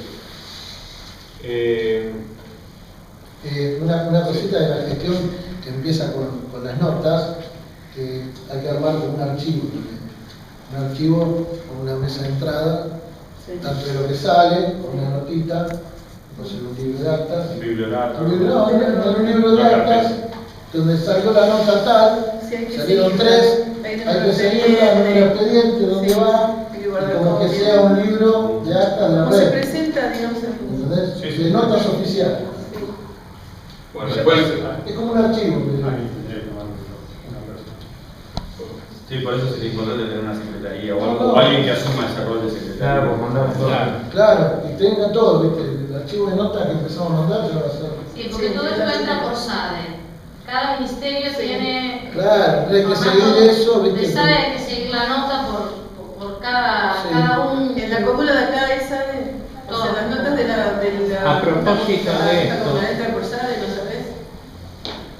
Una cosita de la gestión que empieza con las notas, que hay que armar un archivo, un archivo con una mesa de entrada, tanto de lo que sale, con una notita, pues un libro de actas, un libro de actas, donde salió la nota tal, salieron 3, hay que seguirla, en el expediente, dónde va, como que sea un libro de actas de la red. Se presenta, digamos, ¿Entendés? De notas oficiales. Bueno, después es como un archivo. Sí, por eso sería importante tener una secretaría o alguien que asuma ese rol de secretaria. Claro, y tenga todo, ¿viste? El archivo de notas que empezamos a mandar ya va a ser. Sí, porque todo esto entra por SADE. Cada ministerio tiene. Claro, hay que seguir eso, ¿viste? De SADE hay que seguir la nota por cada uno. En la cúpula de acá es SADE. O sea, las notas de la A propósito de esto. Como la entra por SADE, ¿lo sabés?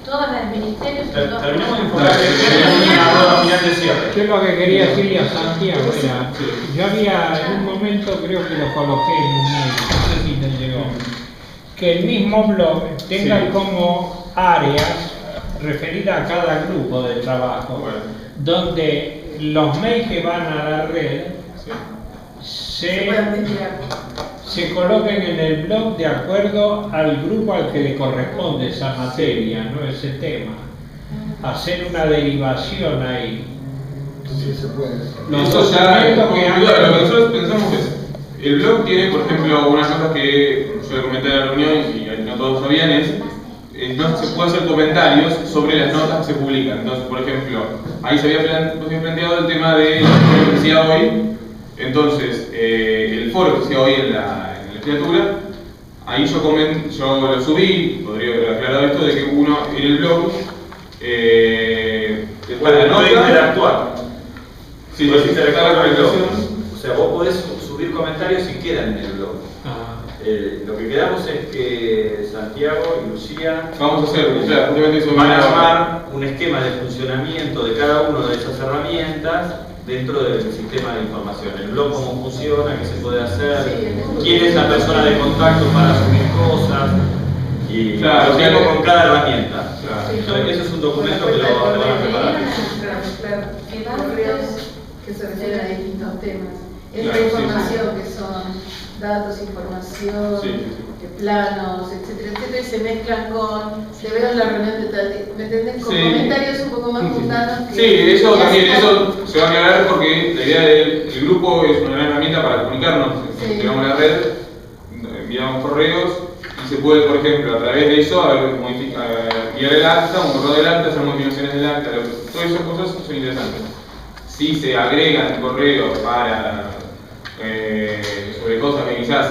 Todas las ministerios. Terminamos de informar que tenemos una rueda final de cierre. Yo lo que quería decirle a Santiago era, yo había en un momento, creo que lo coloqué en un mail, no sé si te llegó, que el mismo blog tenga como áreas referidas a cada grupo de trabajo, donde los mails que van a la red se coloquen en el blog de acuerdo al grupo al que le corresponde esa materia, no ese tema. Hacer una derivación ahí. Sí, se puede. Eso ya, lo que nosotros pensamos es, el blog tiene, por ejemplo, unas cosas que yo le comenté en la reunión y no todos sabían, no se puede hacer comentarios sobre las notas que se publican. Entonces, por ejemplo, ahí se había planteado el tema de lo que decía hoy. Entonces, el foro que se hoy en la literatura, ahí yo lo subí, podría haber aclarado esto, de que uno en el blog, para la nota, interactuar. Sí, puedes sí, interactuar con el blog. conversación. O sea, vos podés subir comentarios y quedan en el blog. Lo que quedamos es que Santiago y Lucía vamos a hacer, justamente eso van a armar un esquema de funcionamiento de cada una de esas herramientas dentro del sistema de información. El blog, cómo funciona, qué se puede hacer, quién es la persona de contacto para subir cosas y claro, con cada herramienta. Claro. Entonces, eso es un documento que lo van a preparar. Claro, correos que se refieren a distintos temas. Esta Claro, información que son datos, información, planos, etcétera, etcétera, y se mezclan con, se veo en la reunión de tal, ¿me entienden? Con comentarios un poco más mundanos. Sí, eso también, eso se va a aclarar porque la idea del grupo es una gran herramienta para comunicarnos. Tenemos la red, enviamos correos y se puede, por ejemplo, a través de eso, enviar el acta, un correo del acta, hacer modificaciones del acta, todas esas cosas son interesantes. Si se agregan correos para sobre cosas que quizás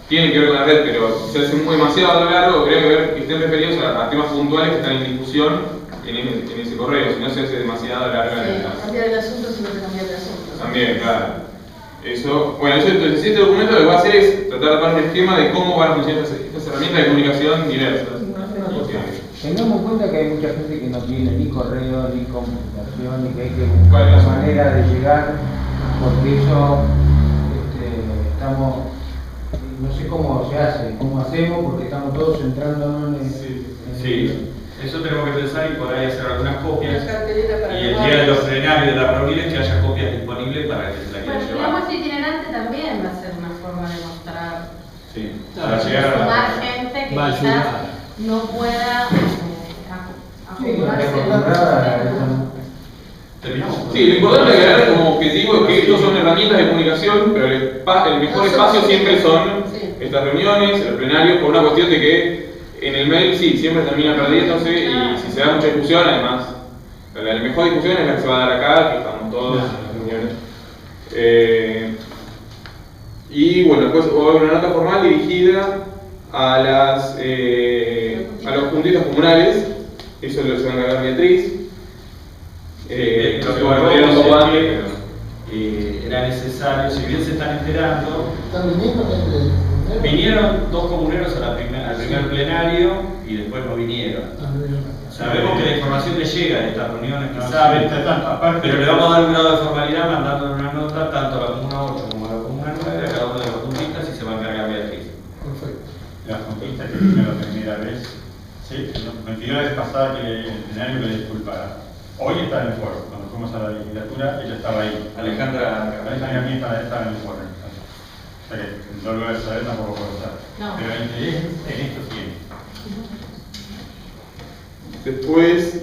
tienen que ver con la red, pero se hace demasiado largo, creo que estén referidos a temas puntuales que están en discusión en ese correo, si no se hace demasiado largo. Cambiar el asunto si no se cambia el asunto. También, claro. Eso, bueno, entonces este documento lo que va a hacer es tratar de armar un esquema de cómo van a funcionar estas herramientas de comunicación diversas. Tengamos en cuenta que hay mucha gente que no tiene ni correo ni comunicación y que hay que buscar la manera de llegar, porque eso estamos, no sé cómo se hace, cómo hacemos, porque estamos todos centrándonos en Sí, eso tenemos que pensar y por ahí hacer algunas copias. Y el día de los plenarios de las reuniones que haya copias disponibles para que se la quieran llevar. La muestra itinerante también va a ser una forma de mostrar. Sí, para llegar a sumar gente que quizás no pueda acumularse. Sí, lo importante es aclarar como objetivo es que estos son herramientas de comunicación, pero el mejor espacio siempre son estas reuniones, los plenarios, por una cuestión de que en el mail sí, siempre termina perdiéndose y si se da mucha discusión, además, la mejor discusión es la que se va a dar acá, que estamos todos en las reuniones. Y bueno, después va a haber una nota formal dirigida a los puntistas comunales, eso es lo que se va a encargar Beatriz. Lo que volvemos un poco antes, era necesario, si bien se están enterando, vinieron 2 comuneros al primer plenario y después no vinieron. Sabemos que la información les llega de estas reuniones, que saben, pero le vamos a dar un grado de formalidad mandándole una nota tanto a la Comuna 8 como a la Comuna 9, a cada uno de los puntistas y se va a encargar Beatriz. Perfecto. Las puntistas que vino la primera vez, sí, me pidió la vez pasada que el plenario me disculpara. Hoy está en el foro, cuando fuimos a la legislatura, ella estaba ahí. Alejandra estaba en el foro. O sea que no lo voy a saber, tampoco puedo saber. No. Pero el interés en esto tiene. Después,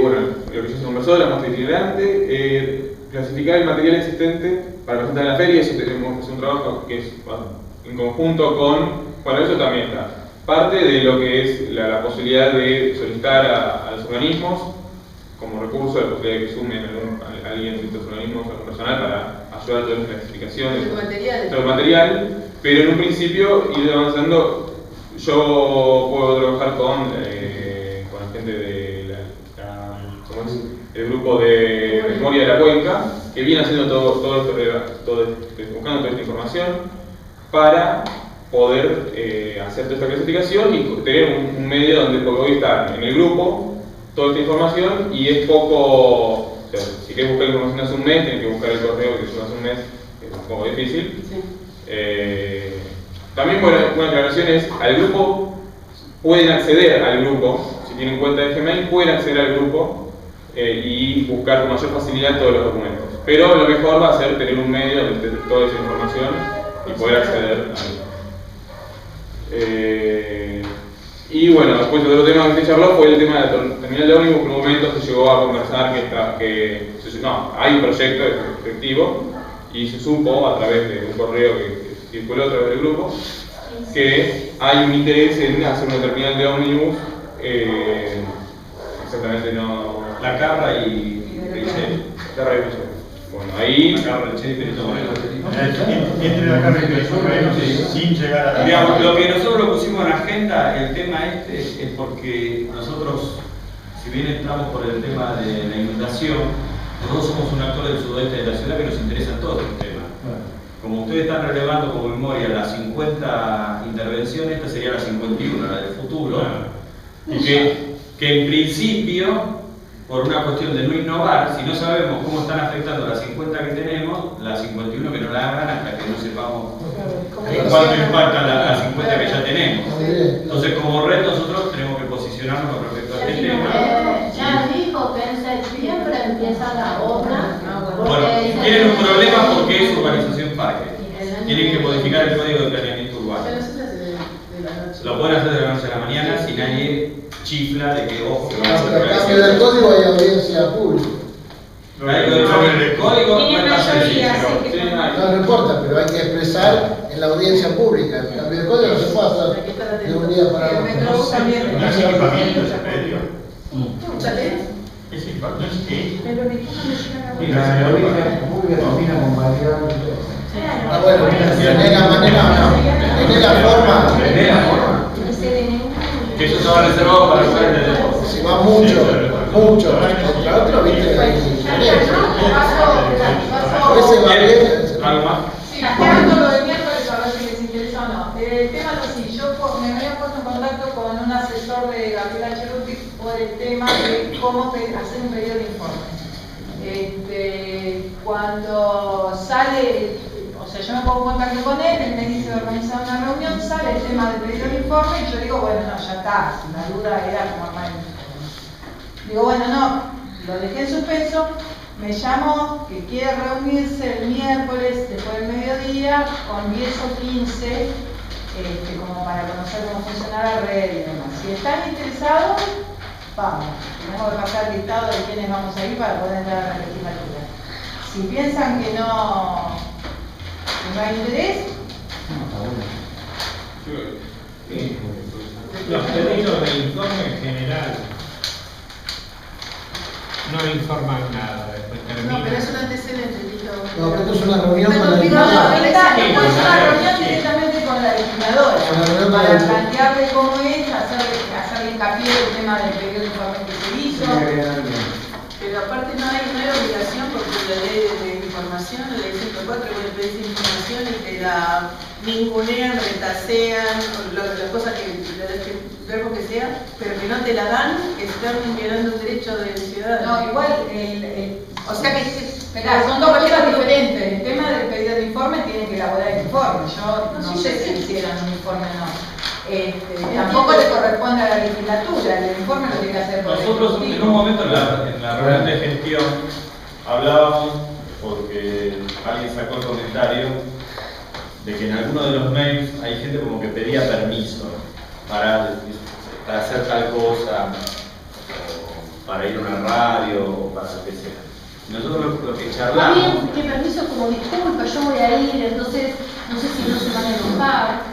bueno, lo que ya se conversó, la muestra itinerante, clasificar el material existente para presentar en la feria, eso tenemos que hacer un trabajo que es en conjunto con eso también está. Parte de lo que es la posibilidad de solicitar a los organismos como recurso, la posibilidad de que sumen a alguien de estos organismos, a personal, para ayudar a toda la clasificación de todo el material, pero en un principio ir avanzando. Yo puedo trabajar con la gente de el grupo de Memoria de la Cuenca, que viene haciendo todo esto, buscando toda esta información para poder hacer toda esta clasificación y tener un medio donde hoy está en el grupo toda esta información y es poco, o sea, si quieres buscar información hace un mes, tienes que buscar el correo que lleva hace un mes, es un poco difícil. Sí. También una aclaración es, al grupo, pueden acceder al grupo, si tienen cuenta de Gmail, pueden acceder al grupo y buscar con mayor facilidad todos los documentos. Pero lo mejor va a ser tener un medio de toda esa información y poder acceder al grupo. Y bueno, después otro tema que se charló fue el tema de la terminal de ómnibus, que en un momento se llegó a conversar hay un proyecto efectivo y se supo a través de un correo que circuló a través del grupo que hay un interés en hacer una terminal de ómnibus, exactamente no... La Carra y Brisel. Carra y Brisel. Bueno, ahí... La Carra, el Che y Perito Moreno. Entre la Carra y Perito Moreno sin llegar a la... Digamos, lo que nosotros lo pusimos en agenda, el tema es porque nosotros, si bien estamos por el tema de la inundación, nosotros somos un actor del sudoeste de la ciudad que nos interesan todos estos temas. Como ustedes están relevando como memoria las 50 intervenciones, esta sería la 51, la del futuro, y que en principio, por una cuestión de no innovar, si no sabemos cómo están afectando las 50 que tenemos, las 51 que no la hagan hasta que no sepamos en cuánto impactan las 50 que ya tenemos. Entonces, como red, nosotros tenemos que posicionarnos con respecto a este tema. Ya dijo que en septiembre empieza la obra. Bueno, tienen un problema porque es urbanización parque. Tienen que modificar el código de planeamiento urbano. Lo pueden hacer de la noche a la mañana si nadie chifla de que ojo que van a hacer. A cambio del código hay audiencia pública. El código no está sencillo. No importa, pero hay que expresar en la audiencia pública. El cambio del código no se puede hacer de un día para otro. No es equipamiento ese predio. Es equipamiento, es que... Y la audiencia pública combina con variables. Bueno, tenés la manera o no. Tenés la forma. Que eso estaba reservado para el de... Si va mucho, contra otro, viste, ese va bien. ¿Algo más? Sí, esperando lo de miércoles a ver si les interesa o no. El tema es así, yo me había puesto en contacto con un asesor de Gabriela Cheruti por el tema de cómo hacer un pedido de informe. Cuando sale, o sea, yo me pongo en contacto con él me dice de organizar una reunión, sale el tema del pedido de informe y yo digo, bueno, no, ya está, si la duda era como armar el informe. Digo, bueno, no, lo dejé en suspenso, me llamó que quiere reunirse el miércoles después del mediodía con 10 o 15, como para conocer cómo funciona la red y demás. Si están interesados, vamos, tenemos que pasar el listado de quiénes vamos a ir para poder entrar a la legislatura. Si piensan que no hay interés, los pedidos de informe en general no informan nada, después termina. No, pero es un antecedente, Tito. No, esto es una reunión con la no, diputada. es una reunión directamente con la legisladora para plantearle cómo es, hacerle hincapié el tema del pedido de informe que se hizo. Pero aparte no hay obligación porque la ley de información, la ley 104, vos le pedís información y te la ningunean, retasean, las cosas que verbo que sea, pero que no te la dan, que están violando un derecho del ciudadano. No, igual, o sea que esperá, son dos cosas diferentes. El tema del pedido de informe tiene que elaborar el informe. Yo no sé si hicieran un informe o no. Tampoco le corresponde a la legislatura, el informe lo tiene que hacer por nosotros en un momento en la reunión de gestión hablábamos, porque alguien sacó el comentario de que en algunos de los mails hay gente como que pedía permiso para hacer tal cosa, o para ir a una radio, o para lo que sea. Nosotros lo que charlamos... Bien, que permiso como disculpa, yo voy a ir, entonces no sé si no se van a enojar.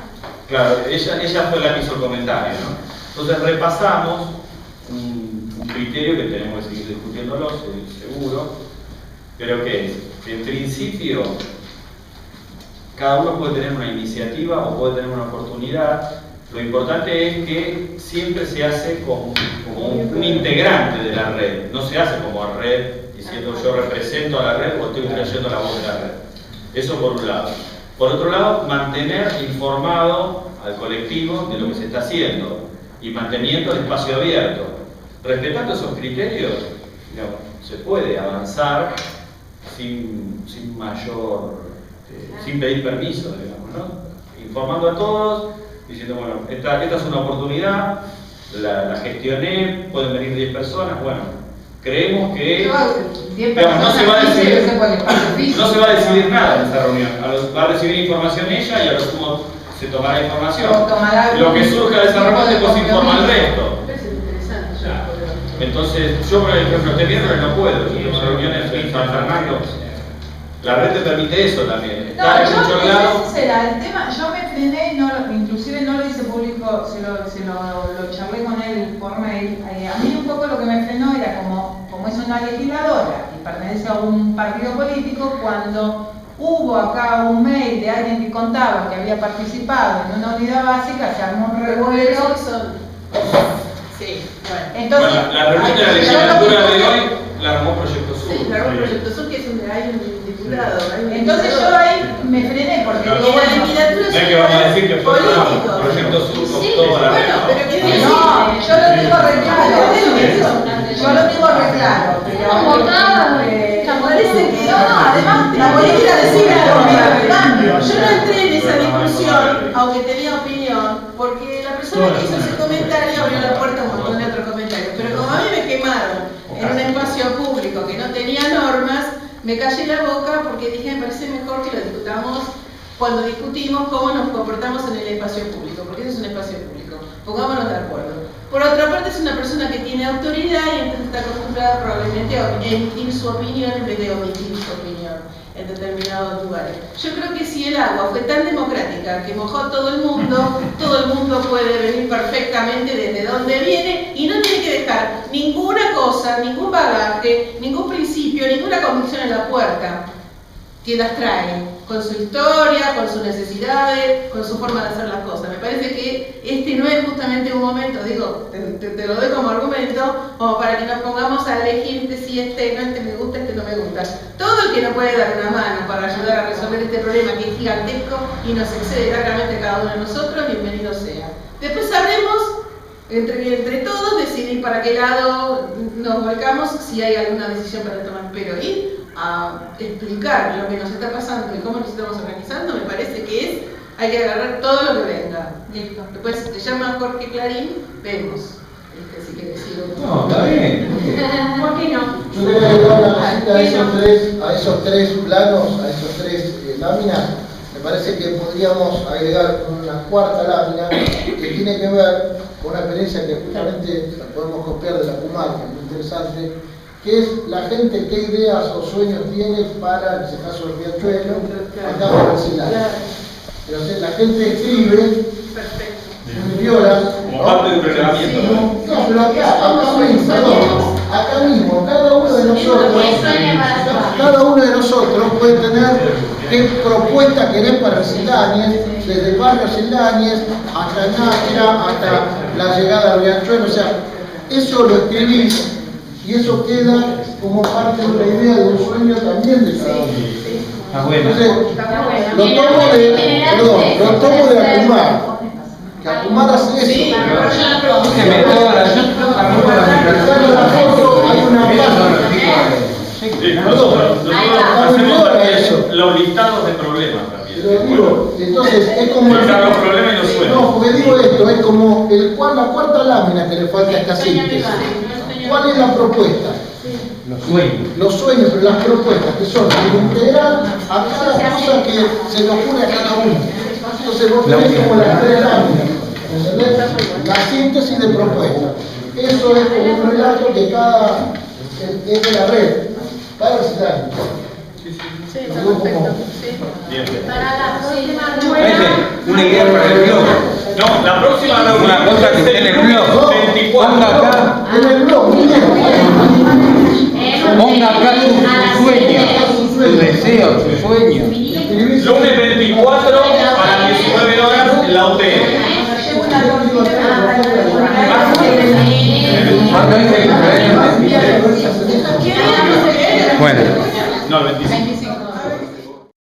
Claro, ella fue la que hizo el comentario, ¿no? Entonces repasamos un criterio que tenemos que seguir discutiéndolo, seguro, pero que en principio cada uno puede tener una iniciativa o puede tener una oportunidad. Lo importante es que siempre se hace como un integrante de la red, no se hace como red diciendo yo represento a la red o estoy trayendo la voz de la red. Eso por un lado. Por otro lado, mantener informado al colectivo de lo que se está haciendo y manteniendo el espacio abierto. Respetando esos criterios, digamos, se puede avanzar sin pedir permiso, digamos, ¿no? Informando a todos, diciendo, bueno, esta es una oportunidad, la gestioné, pueden venir 10 personas, bueno, creemos que digamos, no se va a decidir nada en esta reunión, va a recibir información ella y a lo sumo se tomará información. Lo que surja de esa reunión después se informa al resto. Entonces, yo por ejemplo, este viernes no puedo, yo tengo reuniones en San Fernando. La red te permite eso también. No, yo será el tema, yo me frené, inclusive no lo hice público, se lo charlé con él por mail. A mí un poco lo que me frenó era como es una legisladora y pertenece a un partido político, cuando hubo acá un mail de alguien que contaba que había participado en una unidad básica, se armó un revuelo. Sí, bueno. Entonces, bueno, la reunión de la legislatura de hoy la armó Proyecto Sur. Sí, la armó Proyecto Sur, que es donde hay un diputado. Entonces yo ahí me frené porque no, la legislatura no es que vamos a decir que fue Proyecto Sur con toda la red. No, yo lo tengo re claro. Yo lo tengo re claro. Pero parece que además la política decide el cambio. Yo no entré en esa discusión, aunque tenía opinión, porque la persona que hizo ese comentario abrió la puerta a un montón de otros comentarios. Pero como a mí me quemaron en un espacio público que no tenía normas, me callé la boca porque dije, me parece mejor que lo discutamos cuando discutimos cómo nos comportamos en el espacio público, porque eso es un espacio público. Pongámonos de acuerdo. Por otra parte, es una persona que tiene autoridad y entonces está acostumbrada probablemente a emitir su opinión en vez de omitir su opinión en determinados lugares. Yo creo que si el agua fue tan democrática que mojó a todo el mundo puede venir perfectamente desde donde viene y no tiene que dejar ninguna cosa, ningún bagaje, ningún principio, ninguna convicción en la puerta que las trae, con su historia, con sus necesidades, con su forma de hacer las cosas. Me parece que este no es justamente un momento, digo, te lo doy como argumento, como para que nos pongamos a elegir si este me gusta, este no me gusta. Todo el que nos puede dar una mano para ayudar a resolver este problema que es gigantesco y nos excede largamente a cada uno de nosotros, bienvenido sea. Después sabremos, entre todos, decidir para qué lado nos volcamos, si hay alguna decisión para tomar, pero ir a explicar lo que nos está pasando y cómo nos estamos organizando, me parece que hay que agarrar todo lo que venga. Listo. Después te llama Jorge Clarín, vemos. Si quieres decir otro. No, está bien. ¿Por qué no? Yo quería dar una cosita a esos tres planos, a esos tres láminas. me parece que podríamos agregar una cuarta lámina que tiene que ver con una experiencia que justamente la podemos copiar de la CUMAR, que es muy interesante, que es la gente qué ideas o sueños tiene para, en ese caso, el Riachuelo, acá para el Silán. Entonces la gente escribe, viola, como parte de un reglamento. No, pero acá mismo, cada uno de nosotros puede tener qué propuesta querés para el Sildáñez, desde el barrio Sildáñez hasta Nájera, hasta la llegada al Riachuelo, o sea, eso lo escribís y eso queda como parte de una idea, de un sueño también de cada uno. Está bueno. Entonces, lo tomo de Acumar. Que Acumar hace eso. Sí, hay una los listados de problemas también. Pero digo, entonces es como los problemas y los sueños. No, porque digo esto, es como la cuarta lámina que le falta a esta síntesis. ¿Cuál es la propuesta? Los sueños, pero las propuestas que son integrar a cada cosa que se le ocurre a cada uno. Entonces vos tenés como las tres láminas, ¿entendés? La síntesis de propuesta. Eso es como un relato que cada es de la red, cada recetario. Sí, está perfecto. Bien. Para la próxima una idea para el blog. No, la próxima reunión. Una cosa que esté en el blog. 24. Ponga acá. En el blog, muy bien. Ponga acá tu sueño, tu deseo, tu sueño. Lunes 24 a las 19 horas en la UTE. Bueno. No, el 25.